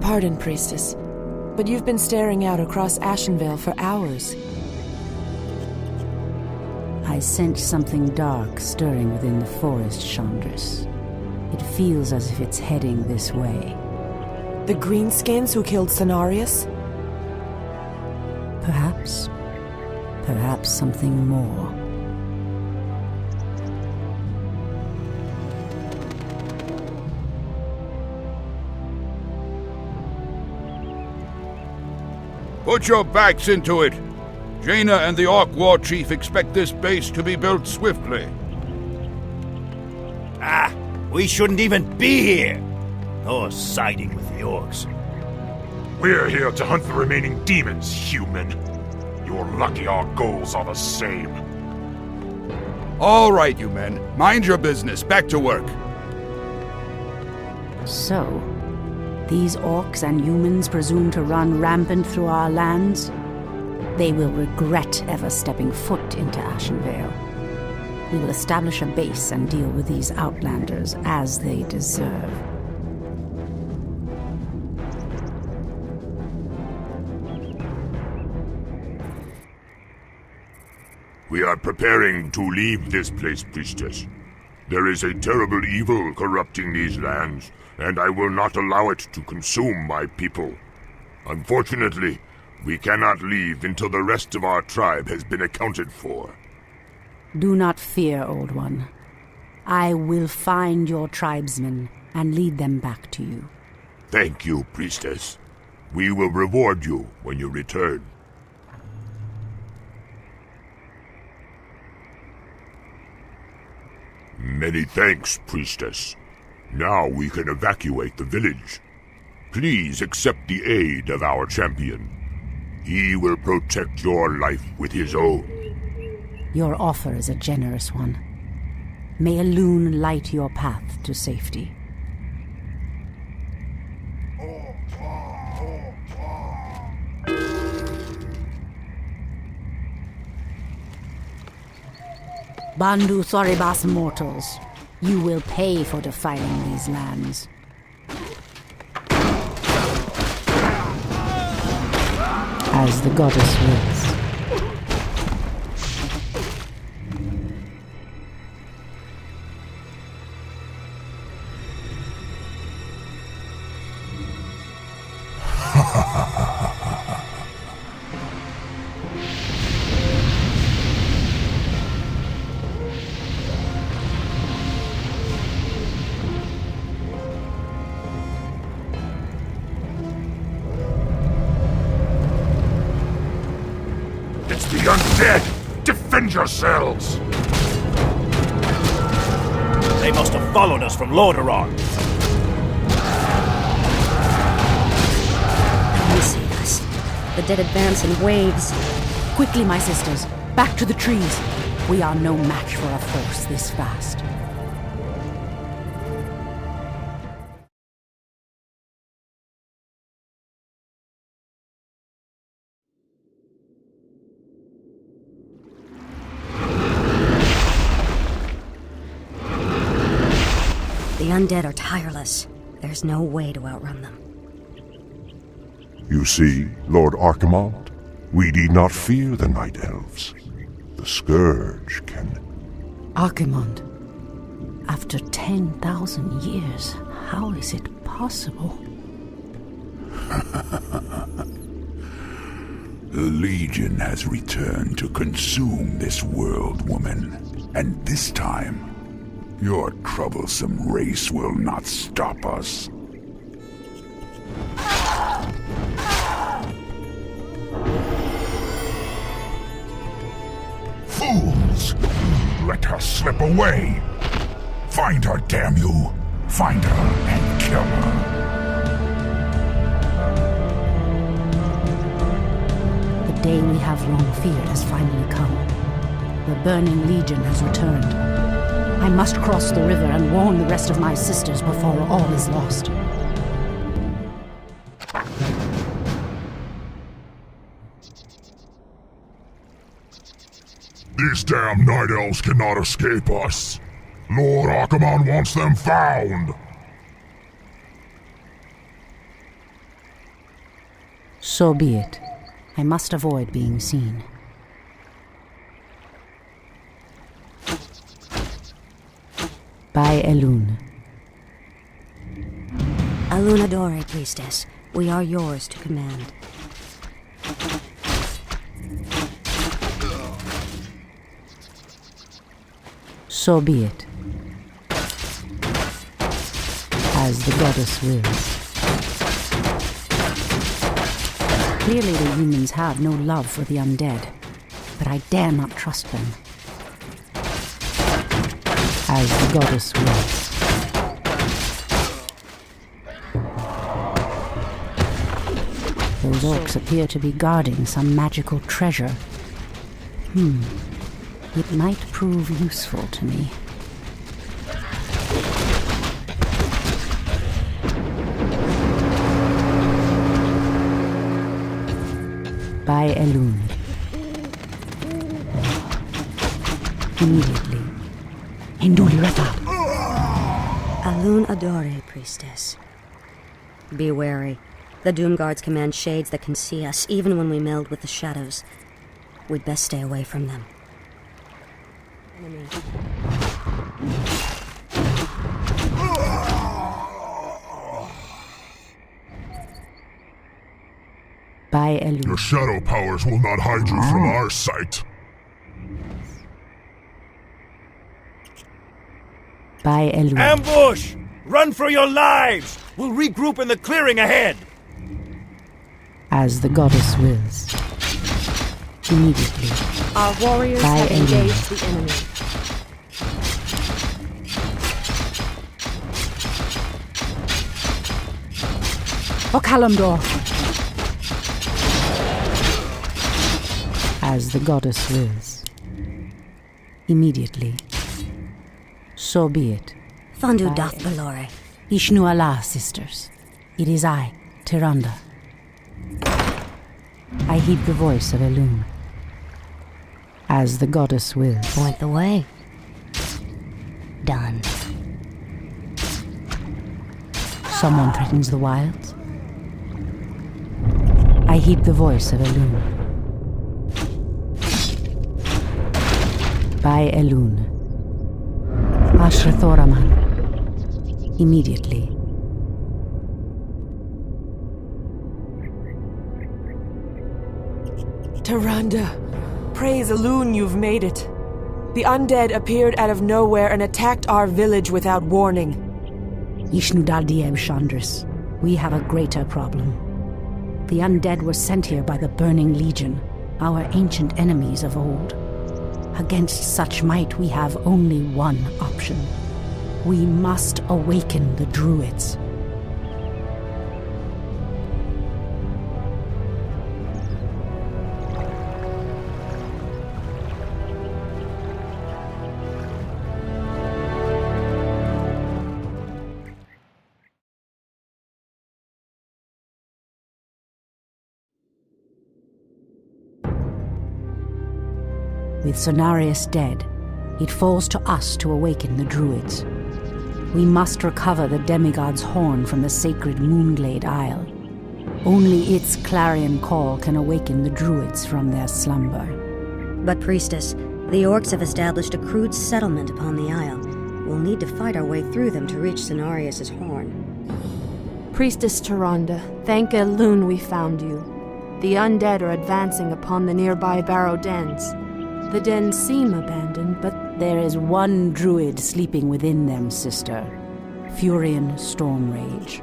Pardon, Priestess, but you've been staring out across Ashenvale for hours. I sense something dark stirring within the forest, Chandris. It feels as if it's heading this way. The Greenskins who killed Cenarius? Perhaps. Perhaps something more. Put your backs into it. Jaina and the Orc War Chief expect this base to be built swiftly. Ah, we shouldn't even be here. Or siding with the Orcs. We're here to hunt the remaining demons, human. You're lucky our goals are the same. All right, you men. Mind your business. Back to work. So, these orcs and humans presume to run rampant through our lands? They will regret ever stepping foot into Ashenvale. We will establish a base and deal with these outlanders as they deserve. We are preparing to leave this place, Priestess. There is a terrible evil corrupting these lands, and I will not allow it to consume my people. Unfortunately, we cannot leave until the rest of our tribe has been accounted for. Do not fear, Old One. I will find your tribesmen and lead them back to you. Thank you, Priestess. We will reward you when you return. Many thanks, Priestess. Now we can evacuate the village. Please accept the aid of our champion. He will protect your life with his own. Your offer is a generous one. May a loon light your path to safety. Bandu Thoribas mortals, you will pay for defiling these lands. As the goddess wills. It's the undead! Defend yourselves! They must have followed us from Lordaeron. Come and save us. The dead advance in waves. Quickly, my sisters, back to the trees. We are no match for a force this fast. The undead are tireless. There's no way to outrun them. You see, Lord Archimald, we need not fear the Night Elves. The Scourge can... Archimond, after 10,000 years, how is it possible? The Legion has returned to consume this world, woman. And this time, your troublesome race will not stop us. Fools! Let her slip away! Find her, damn you! Find her and kill her! day we have long feared has finally come. The Burning Legion has returned. I must cross the river and warn the rest of my sisters before all is lost. These damn Night Elves cannot escape us. Lord Archimonde wants them found. So be it. I must avoid being seen. By Elune. Alunadore, priestess. We are yours to command. So be it. As the goddess wills. Clearly the humans have no love for the undead, but I dare not trust them. As the goddess wills. Those orcs appear to be guarding some magical treasure. It might prove useful to me. By Elune. Immediately. Hinduli Rata. Alunadore, priestess. Be wary. The Doomguards command shades that can see us, even when we meld with the shadows. We'd best stay away from them. Enemy. By Elune. Your shadow powers will not hide you from our sight. By Elune. Ambush! Run for your lives! We'll regroup in the clearing ahead! As the goddess wills. Immediately. Our warriors By have Elune. engaged the enemy. Okalamdor. As the goddess wills. Immediately. So be it. Fondu doth Valore. Ishnu Allah, sisters. It is I, Tyrande. I heed the voice of Elune. As the goddess wills. Point the way. Done. Someone threatens the wilds. I heed the voice of Elune. By Elune. Ashrathoraman. Immediately. Tyrande, praise Elune, you've made it. The undead appeared out of nowhere and attacked our village without warning. Ishnu Daldieb Chandris, we have a greater problem. The undead were sent here by the Burning Legion, our ancient enemies of old. Against such might, we have only one option. We must awaken the druids. With Cenarius dead, it falls to us to awaken the druids. We must recover the demigod's horn from the sacred Moonglade Isle. Only its clarion call can awaken the druids from their slumber. But, priestess, the orcs have established a crude settlement upon the isle. We'll need to fight our way through them to reach Cenarius' horn. Priestess Tyrande, thank Elune we found you. The undead are advancing upon the nearby barrow dens. The dens seem abandoned, but there is one druid sleeping within them, sister. Furion Stormrage.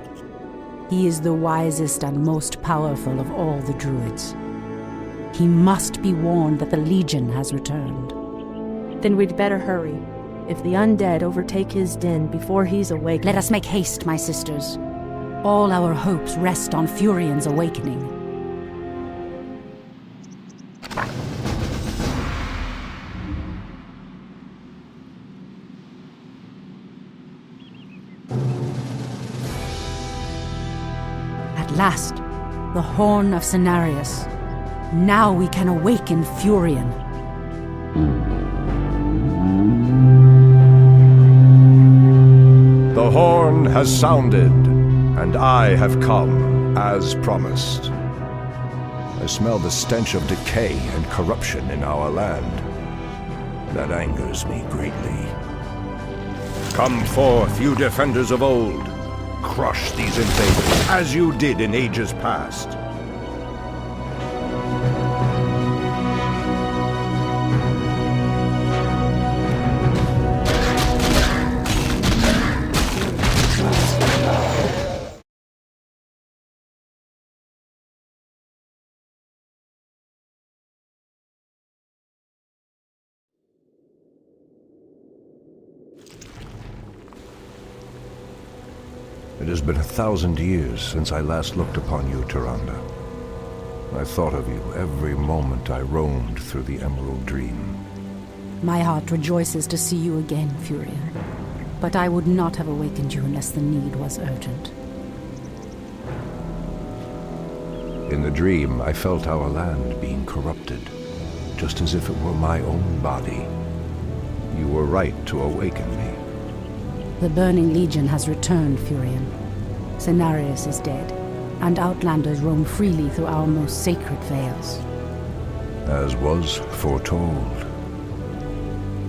He is the wisest and most powerful of all the druids. He must be warned that the Legion has returned. Then we'd better hurry. If the undead overtake his den before he's awake... Let us make haste, my sisters. All our hopes rest on Furion's awakening. last, the Horn of Cenarius. Now we can awaken Furion. The horn has sounded, and I have come, as promised. I smell the stench of decay and corruption in our land. That angers me greatly. Come forth, you defenders of old. Crush these invaders, as you did in ages past. It has been 1,000 years since I last looked upon you, Tyrande. I thought of you every moment I roamed through the Emerald Dream. My heart rejoices to see you again, Furion. But I would not have awakened you unless the need was urgent. In the dream, I felt our land being corrupted, just as if it were my own body. You were right to awaken me. The Burning Legion has returned, Furion. Cenarius is dead, and Outlanders roam freely through our most sacred vales. As was foretold.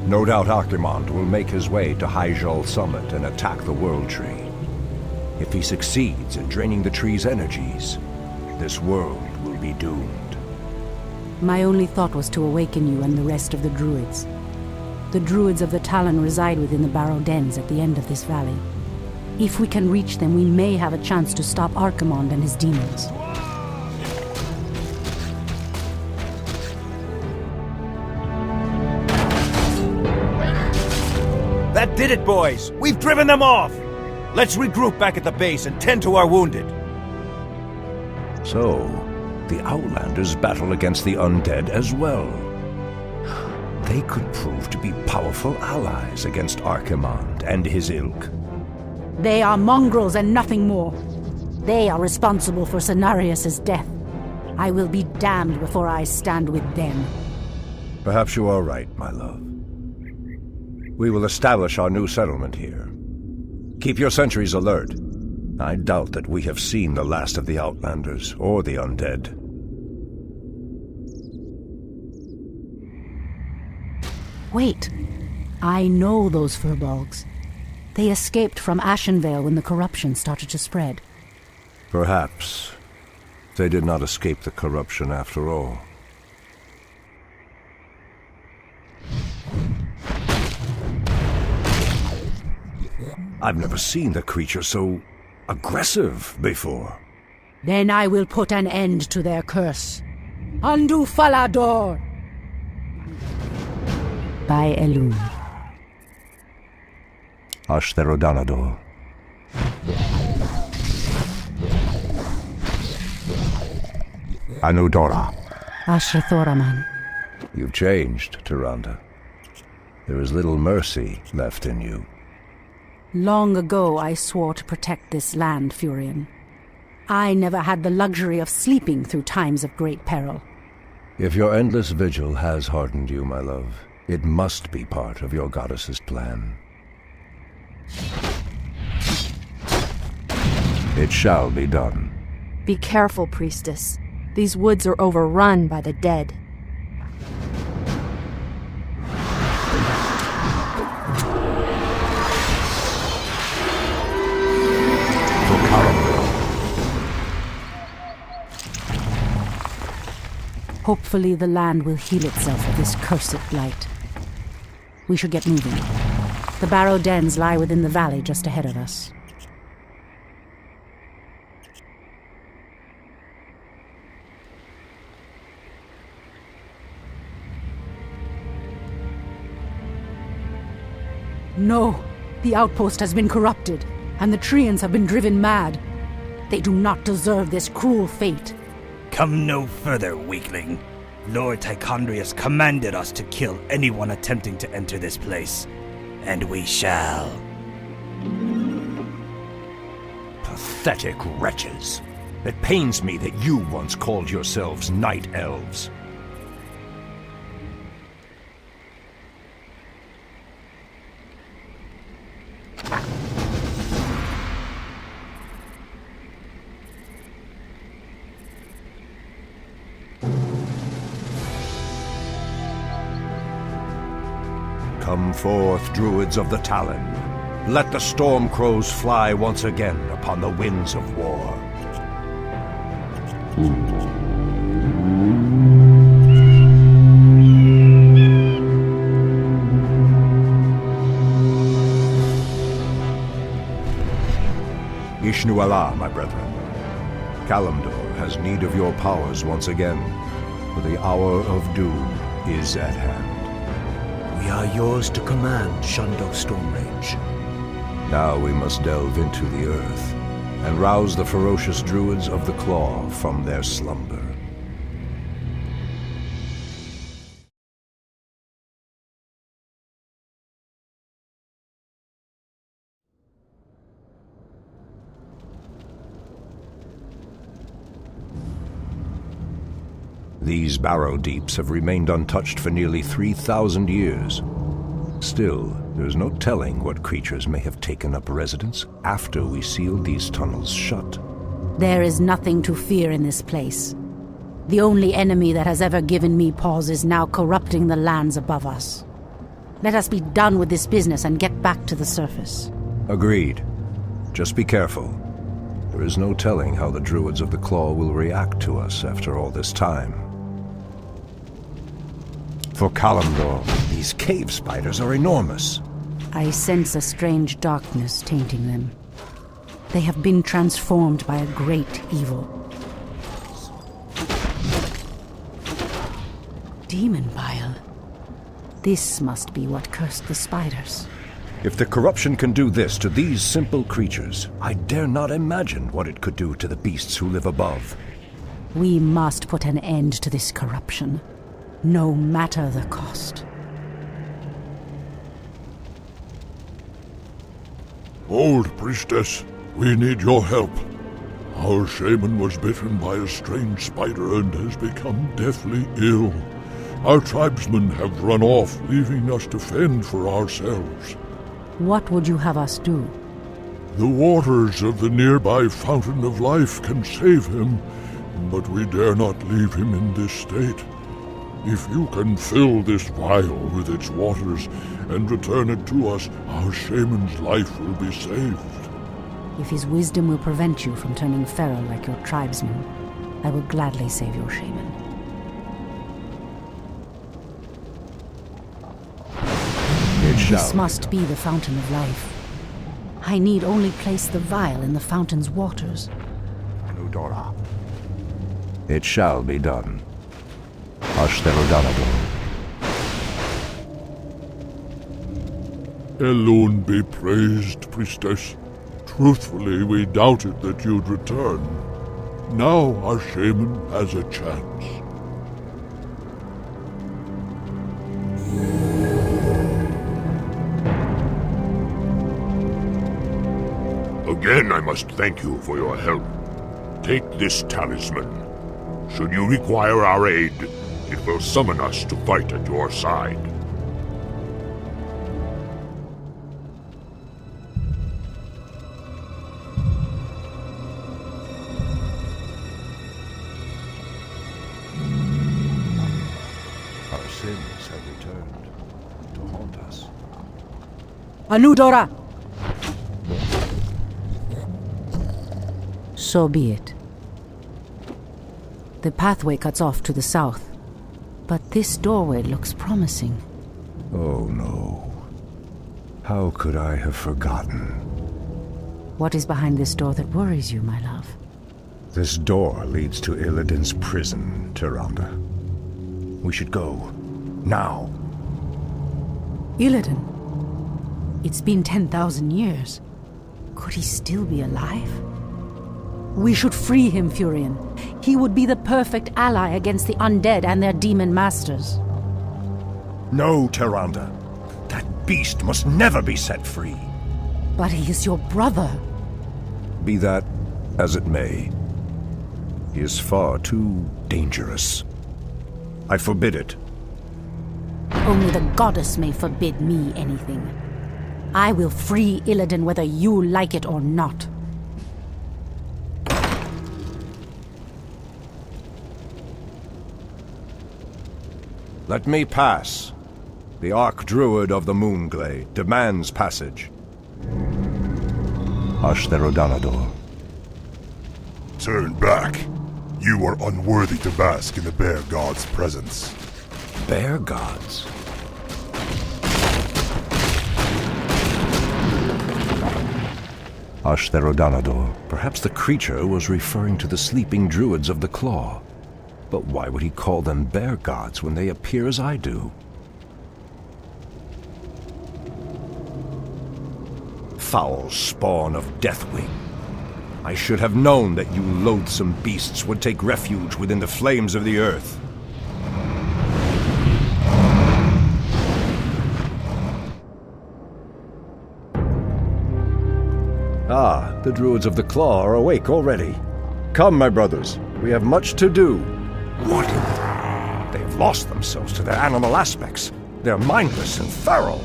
No doubt Archimond will make his way to Hyjal Summit and attack the World Tree. If he succeeds in draining the tree's energies, this world will be doomed. My only thought was to awaken you and the rest of the Druids. The Druids of the Talon reside within the Barrow Dens at the end of this valley. If we can reach them, we may have a chance to stop Archimond and his demons. That did it, boys! We've driven them off! Let's regroup back at the base and tend to our wounded. So, the Outlanders battle against the undead as well. They could prove to be powerful allies against Archimond and his ilk. They are mongrels and nothing more. They are responsible for Cenarius' death. I will be damned before I stand with them. Perhaps you are right, my love. We will establish our new settlement here. Keep your sentries alert. I doubt that we have seen the last of the Outlanders or the undead. Wait. I know those furbolgs. They escaped from Ashenvale when the corruption started to spread. Perhaps they did not escape the corruption after all. I've never seen the creature so aggressive before. Then I will put an end to their curse. Undo Falador! By Elun. Ashtherodanador. Anudora. Ashrathoraman. You've changed, Tyrande. There is little mercy left in you. Long ago I swore to protect this land, Furion. I never had the luxury of sleeping through times of great peril. If your endless vigil has hardened you, my love, it must be part of your goddess's plan. It shall be done. Be careful, priestess. These woods are overrun by the dead. Hopefully the land will heal itself of this cursed blight. We should get moving. The Barrow Dens lie within the valley just ahead of us. No! The outpost has been corrupted, and the Treants have been driven mad. They do not deserve this cruel fate. Come no further, weakling. Lord Tichondrius commanded us to kill anyone attempting to enter this place. And we shall. Pathetic wretches. It pains me that you once called yourselves Night Elves. Come forth, druids of the Talon. Let the storm crows fly once again upon the winds of war. Ishnu Allah, my brethren. Kalimdor has need of your powers once again, for the hour of doom is at hand. We are yours to command, Shundo Stormrage. Now we must delve into the earth and rouse the ferocious druids of the Claw from their slumber. These barrow deeps have remained untouched for nearly 3,000 years. Still, there's no telling what creatures may have taken up residence after we sealed these tunnels shut. There is nothing to fear in this place. The only enemy that has ever given me pause is now corrupting the lands above us. Let us be done with this business and get back to the surface. Agreed. Just be careful. There is no telling how the druids of the Claw will react to us after all this time. For Kalimdor, these cave spiders are enormous. I sense a strange darkness tainting them. They have been transformed by a great evil. Demon bile. This must be what cursed the spiders. If the corruption can do this to these simple creatures, I dare not imagine what it could do to the beasts who live above. We must put an end to this corruption, no matter the cost. Old priestess, we need your help. Our shaman was bitten by a strange spider and has become deathly ill. Our tribesmen have run off, leaving us to fend for ourselves. What would you have us do? The waters of the nearby Fountain of Life can save him, but we dare not leave him in this state. If you can fill this vial with its waters and return it to us, our shaman's life will be saved. If his wisdom will prevent you from turning feral like your tribesmen, I will gladly save your shaman. This must be the Fountain of Life. I need only place the vial in the fountain's waters. Nudora. It shall be done. Ashtelodonador. Elune be praised, priestess. Truthfully, we doubted that you'd return. Now our shaman has a chance. Again, I must thank you for your help. Take this talisman. Should you require our aid, it will summon us to fight at your side. Our sins have returned to haunt us. Anudora! So be it. The pathway cuts off to the south, but this doorway looks promising. Oh no. How could I have forgotten? What is behind this door that worries you, my love? This door leads to Illidan's prison, Tyrande. We should go. Now. Illidan? It's been 10,000 years. Could he still be alive? We should free him, Furion. He would be the perfect ally against the undead and their demon masters. No, Tyrande. That beast must never be set free. But he is your brother. Be that as it may, He is far too dangerous. I forbid it. Only the goddess may forbid me anything. I will free Illidan whether you like it or not. Let me pass. The Archdruid of the Moonglade demands passage. Ashtherodanador. Turn back. You are unworthy to bask in the Bear God's presence. Bear gods? Ashtherodanador. Perhaps the creature was referring to the sleeping druids of the Claw. But why would he call them bear gods when they appear as I do? Foul spawn of Deathwing. I should have known that you loathsome beasts would take refuge within the flames of the earth. Ah, the Druids of the Claw are awake already. Come, my brothers, we have much to do. What? They've lost themselves to their animal aspects. They're mindless and feral.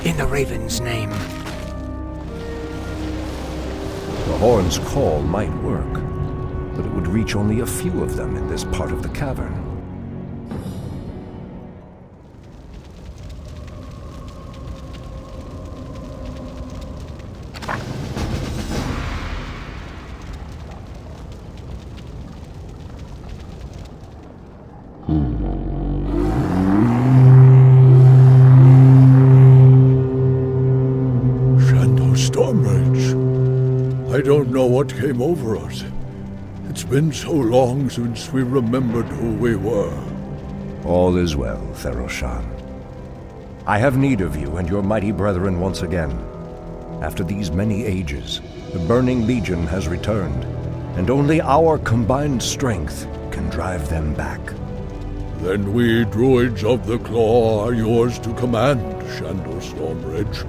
In the Raven's name. The horn's call might work, but it would reach only a few of them in this part of the cavern. I don't know what came over us. It's been so long since we remembered who we were. All is well, Theroshan. I have need of you and your mighty brethren once again. After these many ages, the Burning Legion has returned, and only our combined strength can drive them back. Then we Druids of the Claw are yours to command, Shandor Stormridge.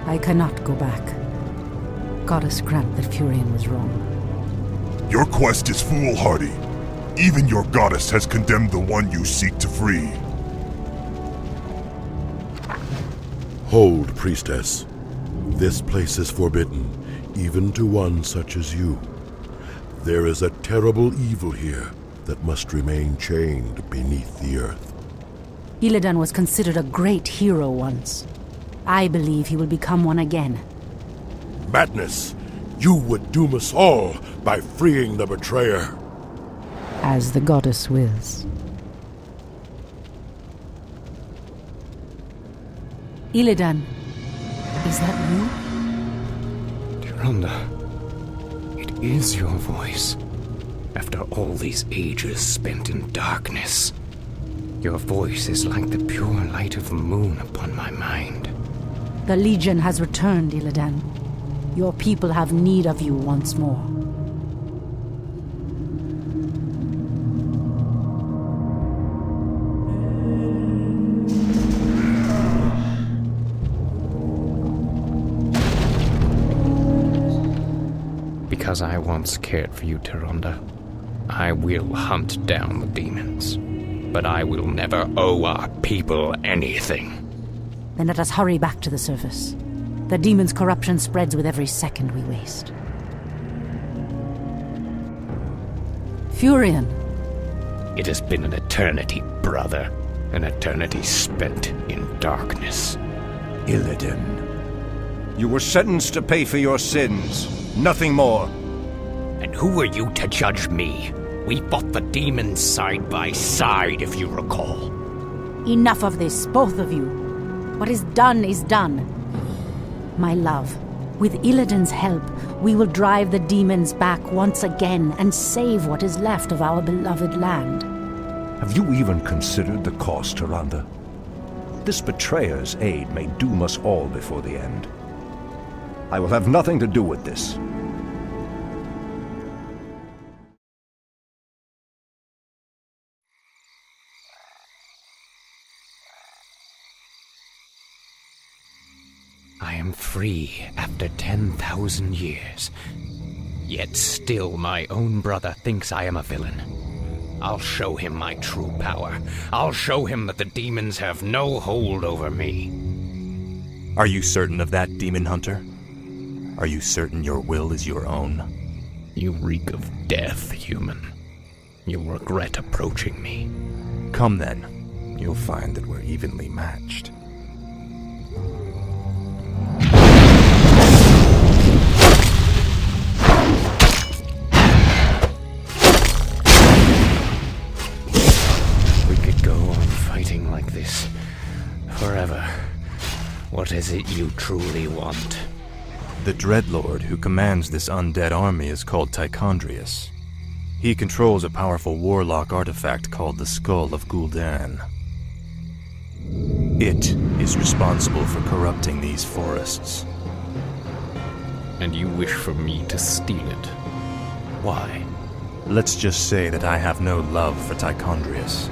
I cannot go back. Goddess grant that Furion was wrong. Your quest is foolhardy. Even your goddess has condemned the one you seek to free. Hold, priestess. This place is forbidden, even to one such as you. There is a terrible evil here that must remain chained beneath the earth. Illidan was considered a great hero once. I believe he will become one again. Madness! You would doom us all by freeing the betrayer. As the goddess wills. Illidan, is that you? Tyrande, it is your voice. After all these ages spent in darkness, your voice is like the pure light of the moon upon my mind. The Legion has returned, Illidan. Your people have need of you once more. Because I once cared for you, Tyrande, I will hunt down the demons. But I will never owe our people anything. Then let us hurry back to the surface. The demon's corruption spreads with every second we waste. Furion. It has been an eternity, brother. An eternity spent in darkness. Illidan, you were sentenced to pay for your sins. Nothing more. And who are you to judge me? We fought the demons side by side, if you recall. Enough of this, both of you. What is done is done. My love, with Illidan's help, we will drive the demons back once again and save what is left of our beloved land. Have you even considered the cost, Tyrande? This betrayer's aid may doom us all before the end. I will have nothing to do with this. I am free after 10,000 years. Yet still my own brother thinks I am a villain. I'll show him my true power. I'll show him that the demons have no hold over me. Are you certain of that, Demon Hunter? Are you certain your will is your own? You reek of death, human. You'll regret approaching me. Come then. You'll find that we're evenly matched. We could go on fighting like this forever. What is it you truly want? The Dreadlord who commands this undead army is called Tichondrius. He controls a powerful warlock artifact called the Skull of Gul'dan. It is responsible for corrupting these forests. And you wish for me to steal it? Why? Let's just say that I have no love for Tichondrius,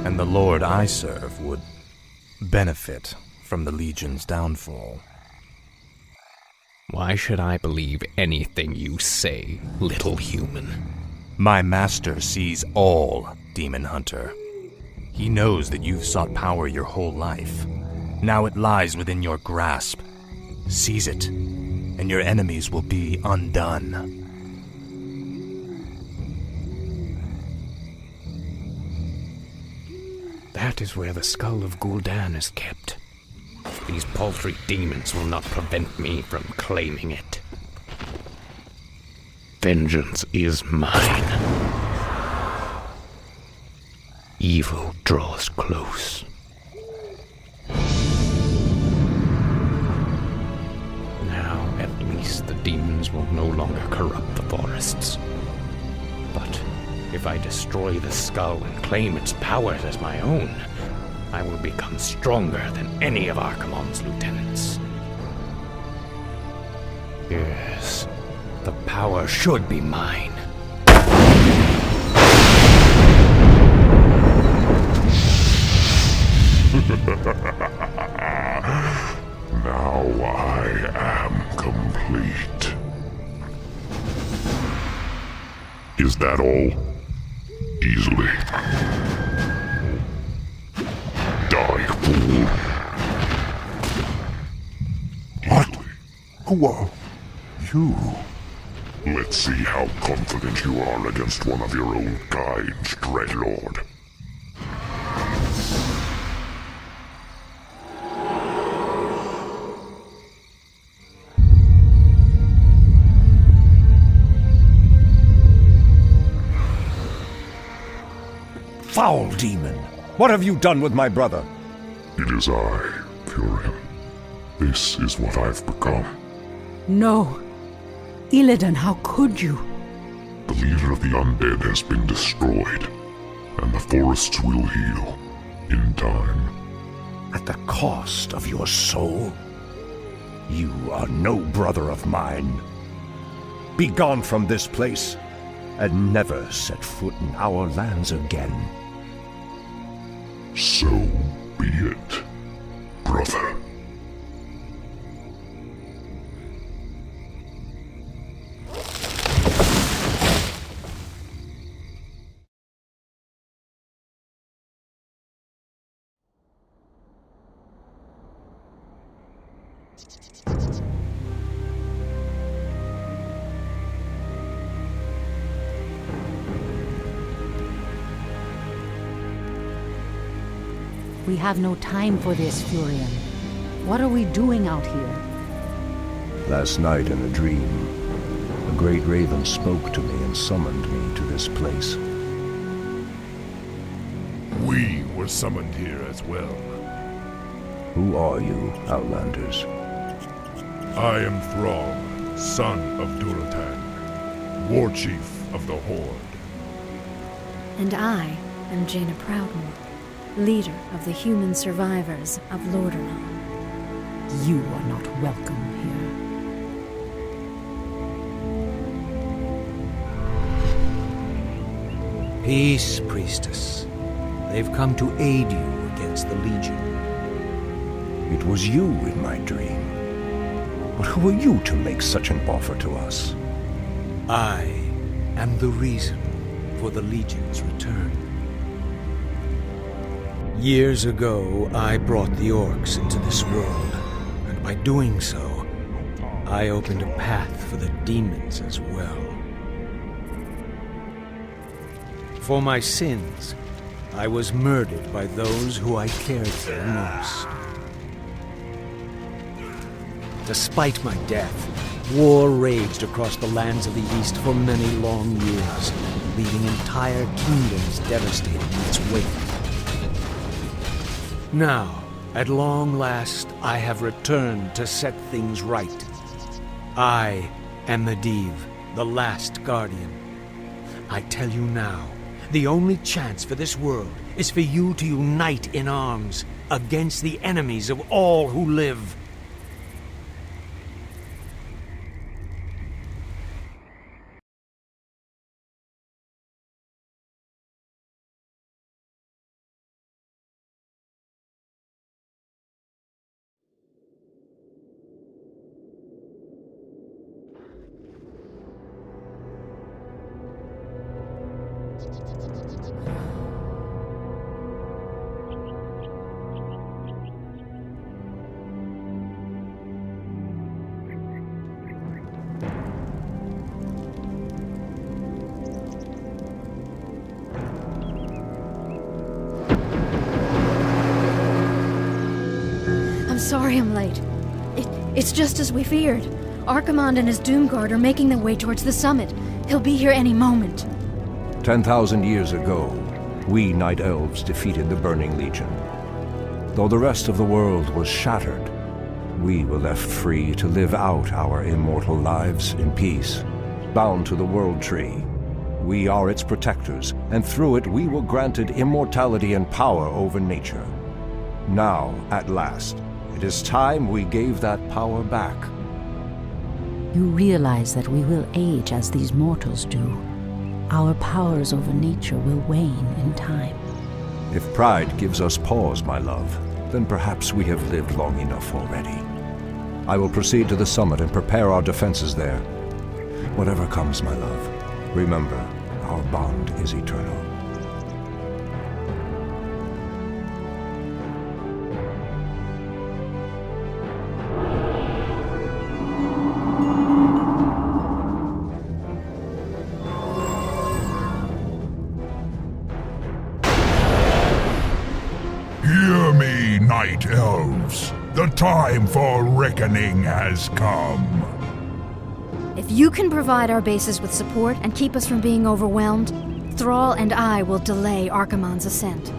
and the Lord I serve would benefit from the Legion's downfall. Why should I believe anything you say, little human? My master sees all, Demon Hunter. He knows that you've sought power your whole life. Now it lies within your grasp. Seize it, and your enemies will be undone. That is where the Skull of Gul'dan is kept. These paltry demons will not prevent me from claiming it. Vengeance is mine. Evil draws close. Now, at least the demons will no longer corrupt the forests. But if I destroy the skull and claim its powers as my own, I will become stronger than any of Archimonde's lieutenants. Yes, the power should be mine. Now I am complete. Is that all? Easily. Die, fool. What? Who are you? Let's see how confident you are against one of your own kind, Dreadlord. Foul demon! What have you done with my brother? It is I, Furion. This is what I've become. No. Illidan, how could you? The leader of the undead has been destroyed, and the forests will heal in time. At the cost of your soul? You are no brother of mine. Be gone from this place, and never set foot in our lands again. So be it, brother. We have no time for this, Furion. What are we doing out here? Last night in a dream, a great raven spoke to me and summoned me to this place. We were summoned here as well. Who are you, Outlanders? I am Thrall, son of Durotan, war chief of the Horde. And I am Jaina Proudmoore, leader of the human survivors of Lordaeron. You are not welcome here. Peace, priestess. They've come to aid you against the Legion. It was you in my dream. But who are you to make such an offer to us? I am the reason for the Legion's return. Years ago, I brought the orcs into this world, and by doing so, I opened a path for the demons as well. For my sins, I was murdered by those who I cared for most. Despite my death, war raged across the lands of the East for many long years, leaving entire kingdoms devastated in its wake. Now, at long last, I have returned to set things right. I am Medivh, the last guardian. I tell you now, the only chance for this world is for you to unite in arms against the enemies of all who live. Sorry I'm late. It's just as we feared. Archimonde and his Doomguard are making their way towards the summit. He'll be here any moment. 10,000 years ago, we Night Elves defeated the Burning Legion. Though the rest of the world was shattered, we were left free to live out our immortal lives in peace, bound to the World Tree. We are its protectors, and through it we were granted immortality and power over nature. Now, at last, it is time we gave that power back. You realize that we will age as these mortals do. Our powers over nature will wane in time. If pride gives us pause, my love, then perhaps we have lived long enough already. I will proceed to the summit and prepare our defenses there. Whatever comes, my love, remember, our bond is eternal. Hear me, Night Elves. The time for reckoning has come. If you can provide our bases with support and keep us from being overwhelmed, Thrall and I will delay Archimonde's ascent.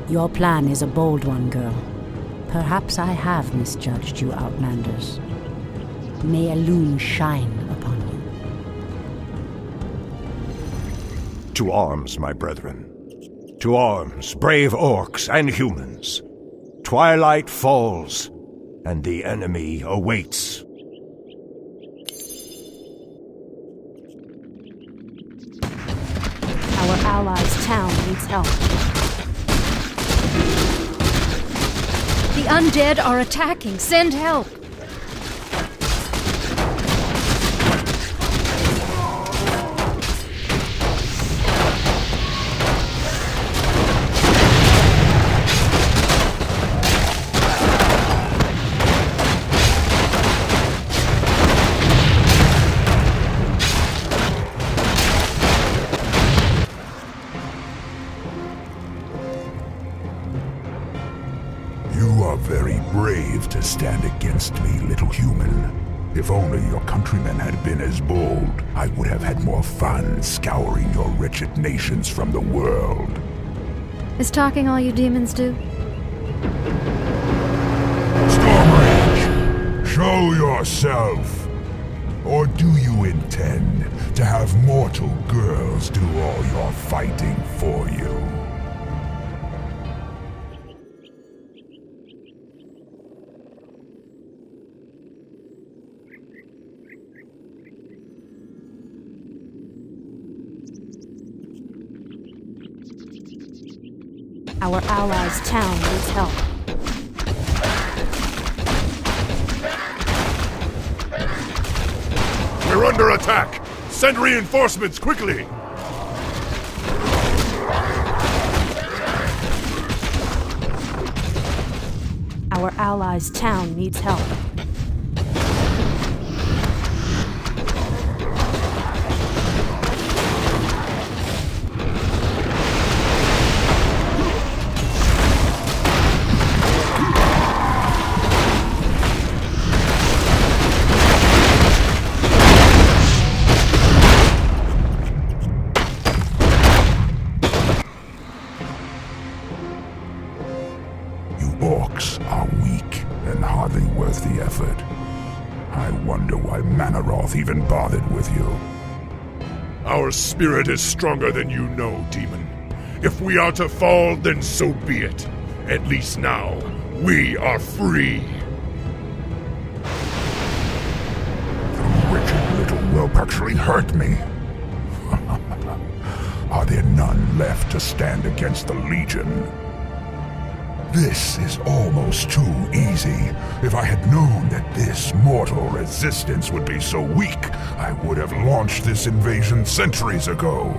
Your plan is a bold one, girl. Perhaps I have misjudged you, Outlanders. May Elune shine upon you. To arms, my brethren. To arms, brave orcs and humans. Twilight falls, and the enemy awaits. Our allies' town needs help. The undead are attacking. Send help. You are very brave to stand against me, little human. If only your countrymen had been as bold, I would have had more fun scouring your wretched nations from the world. Is talking all you demons do? Stormrage, show yourself! Or do you intend to have mortal girls do all your fighting for you? Our allies' town needs help. We're under attack! Send reinforcements quickly! Our allies' town needs help. Orcs are weak and hardly worth the effort. I wonder why Manaroth even bothered with you. Our spirit is stronger than you know, demon. If we are to fall, then so be it. At least now, we are free. The wretched little whelp actually hurt me. Are there none left to stand against the Legion? This is almost too easy. If I had known that this mortal resistance would be so weak, I would have launched this invasion centuries ago.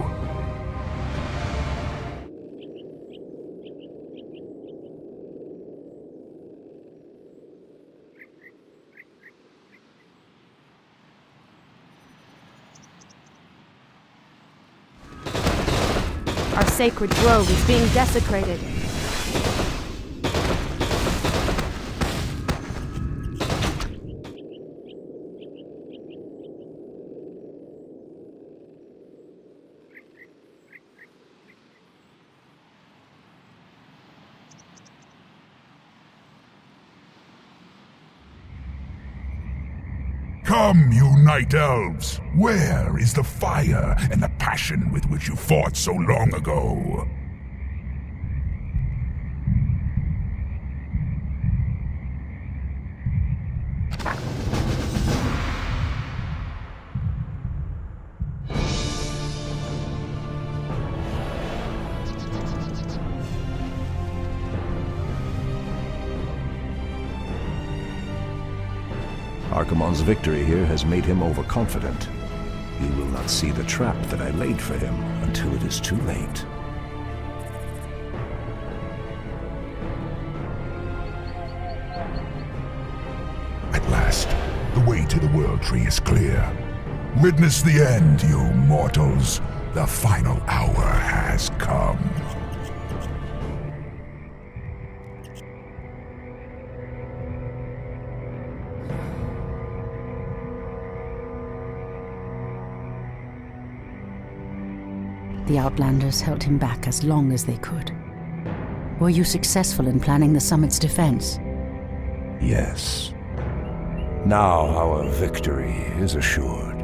Our sacred grove is being desecrated. Come, you night elves! Where is the fire and the passion with which you fought so long ago? Archimonde's victory here has made him overconfident. He will not see the trap that I laid for him until it is too late. At last, the way to the World Tree is clear. Witness the end, you mortals. The final hour has come. The Outlanders held him back as long as they could. Were you successful in planning the summit's defense? Yes. Now our victory is assured.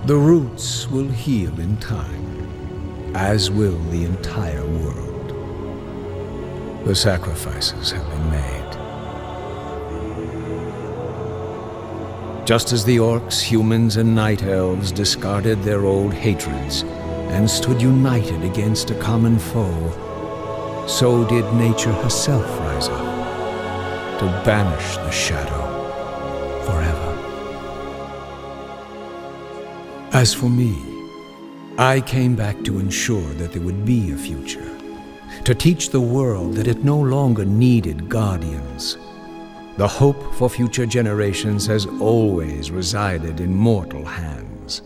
The roots will heal in time, as will the entire world. The sacrifices have been made. Just as the orcs, humans, and night elves discarded their old hatreds and stood united against a common foe, so did nature herself rise up to banish the shadow forever. As for me, I came back to ensure that there would be a future, to teach the world that it no longer needed guardians. The hope for future generations has always resided in mortal hands.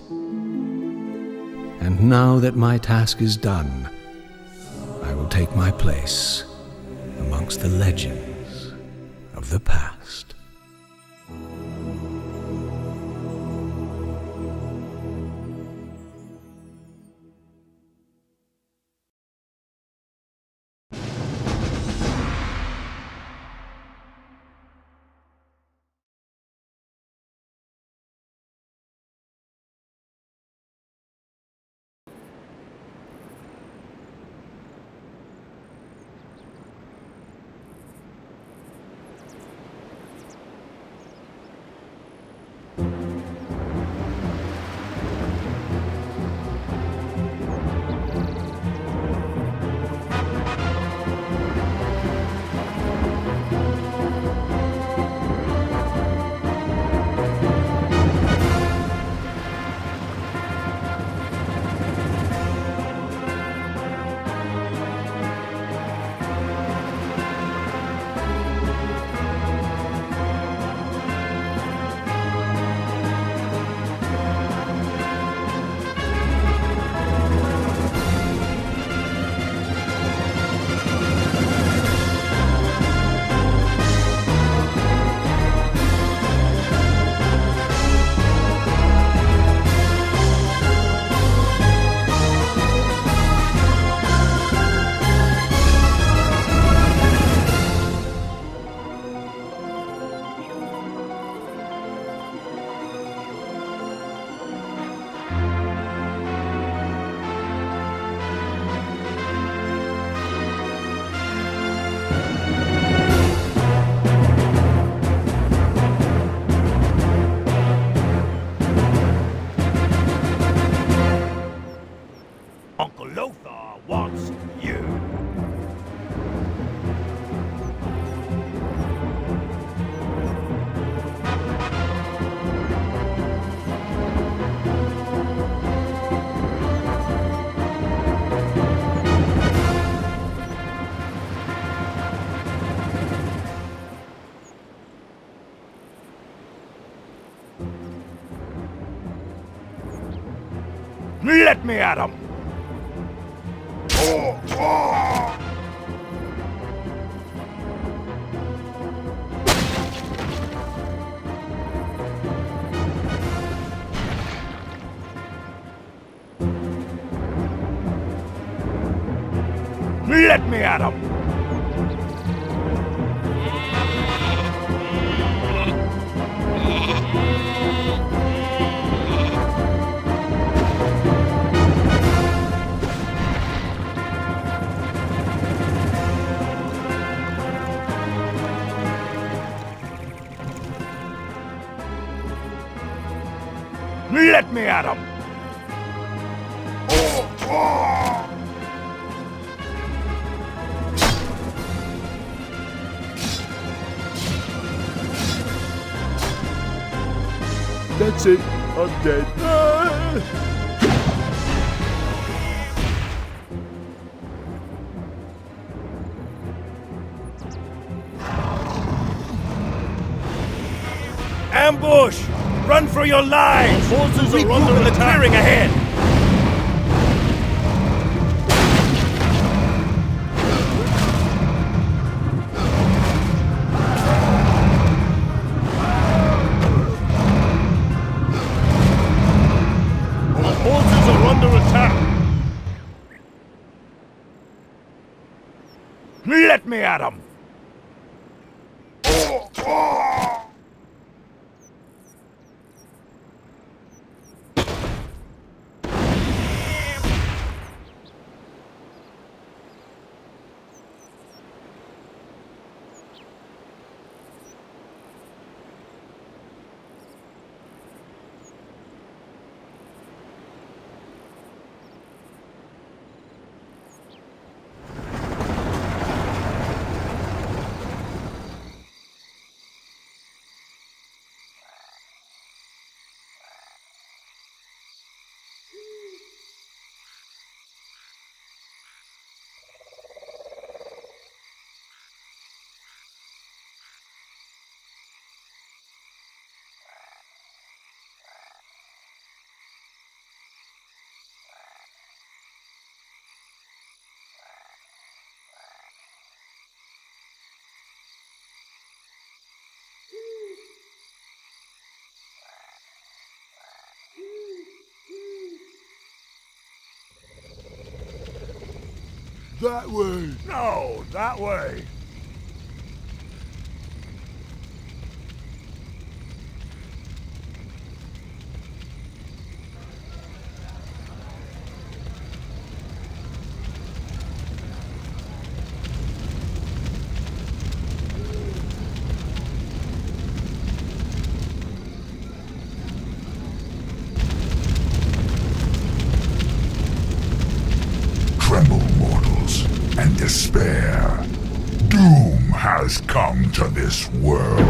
And now that my task is done, I will take my place amongst the legends of the past. Let me at him! Let me at him! Let me at him! That's it. I'm dead. Ambush! Run for your lives! Forces are Regroup under in the attack. clearing ahead! Our forces are under attack. Let me at him! That way! No, that way! Tremble, mortals, and despair. Doom has come to this world.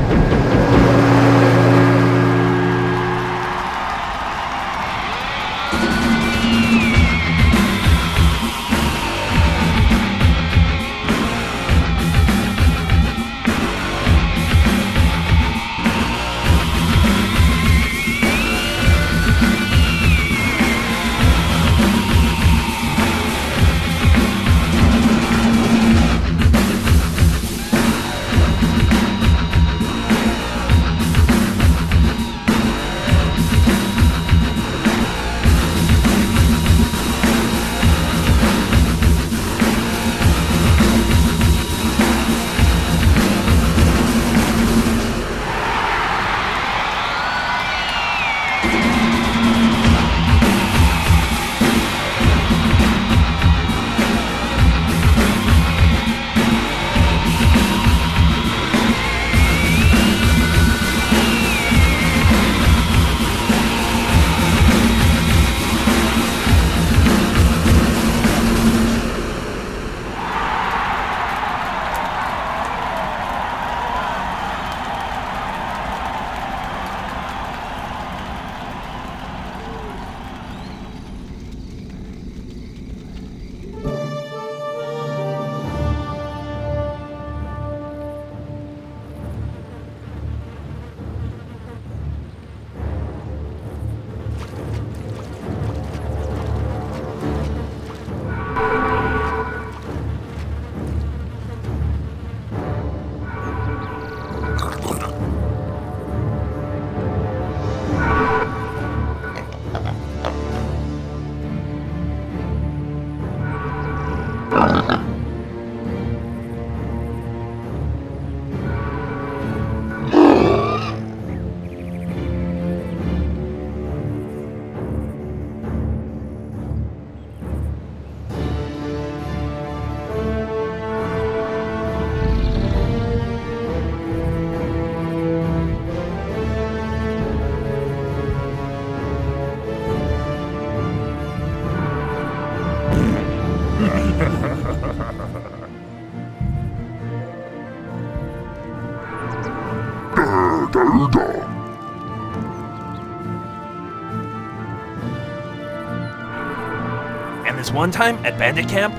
And this one time at bandit camp,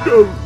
No!